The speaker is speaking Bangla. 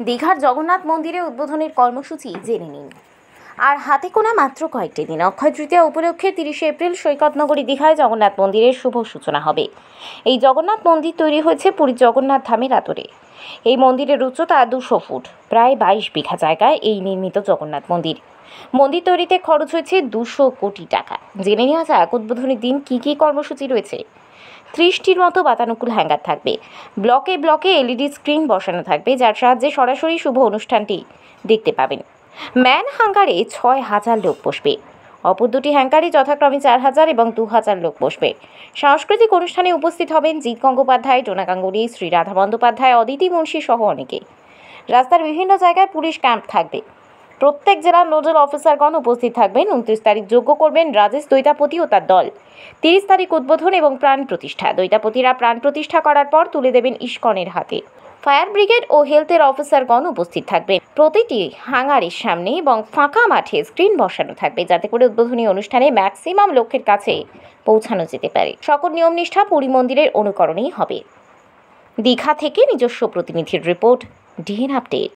দীঘার জগন্নাথ মন্দিরে উদ্বোধনের কর্মসূচি জেনে নিন। আর হাতে গোনা মাত্র কয়েকটি দিন। অক্ষয় তৃতীয়া উপলক্ষে 30 এপ্রিল সৈকতনগরী দীঘায় জগন্নাথ মন্দিরের শুভ সূচনা হবে। এই জগন্নাথ মন্দির তৈরি হয়েছে পুরীর জগন্নাথ ধামের আদলে। এই মন্দিরের উচ্চতা 200 ফুট, প্রায় 22 বিঘা জায়গায় এই নির্মিত জগন্নাথ মন্দির। মন্দির তৈরিতে খরচ হয়েছে 200 কোটি টাকা। জেনে নেওয়া যাক উদ্বোধনের দিন কী কী কর্মসূচি রয়েছে। 30টির মতো বাতানুকূল হ্যাঙ্গার থাকবে। ব্লকে ব্লকে এলইডি স্ক্রিন বসানো থাকবে, যার সাহায্যে সরাসরি শুভ অনুষ্ঠানটি দেখতে পাবেন। ম্যান হ্যাঙ্গারে 6000 লোক বসবে। অপর দুটি হ্যাঙ্গারে যথাক্রমে 4000 এবং 2000 লোক বসবে। সাংস্কৃতিক অনুষ্ঠানে উপস্থিত হবেন জিৎ গঙ্গোপাধ্যায়, ডোনা গাঙ্গুলি, শ্রী রাধা বন্দ্যোপাধ্যায়, অদিতি মুন্সি সহ অনেকে। রাস্তার বিভিন্ন জায়গায় পুলিশ ক্যাম্প থাকবে। প্রত্যেক জেলার নোডাল অফিসারগণ উপস্থিত থাকবেন। 29 তারিখ যজ্ঞ করবেন রাজেশ দৈতাপতি ও তার দল। 30 তারিখ উদ্বোধন এবং প্রাণ প্রতিষ্ঠা। দৈতাপতিরা প্রাণ প্রতিষ্ঠা করার পর তুলে দেবেন ইস্কনের হাতে। ফায়ার ব্রিগেড ও হেলথের অফিসারগণ উপস্থিত থাকবেন। প্রতিটি হ্যাঙ্গারের সামনে এবং ফাঁকা মাঠে স্ক্রিন বসানো থাকবে, যাতে করে উদ্বোধনী অনুষ্ঠানে ম্যাক্সিমাম লোকের কাছে পৌঁছানো যেতে পারে। সকল নিয়ম নিষ্ঠা পুরী মন্দিরের অনুকরণেই হবে। দীঘা থেকে নিজস্ব প্রতিনিধির রিপোর্ট, ডিএন আপডেট।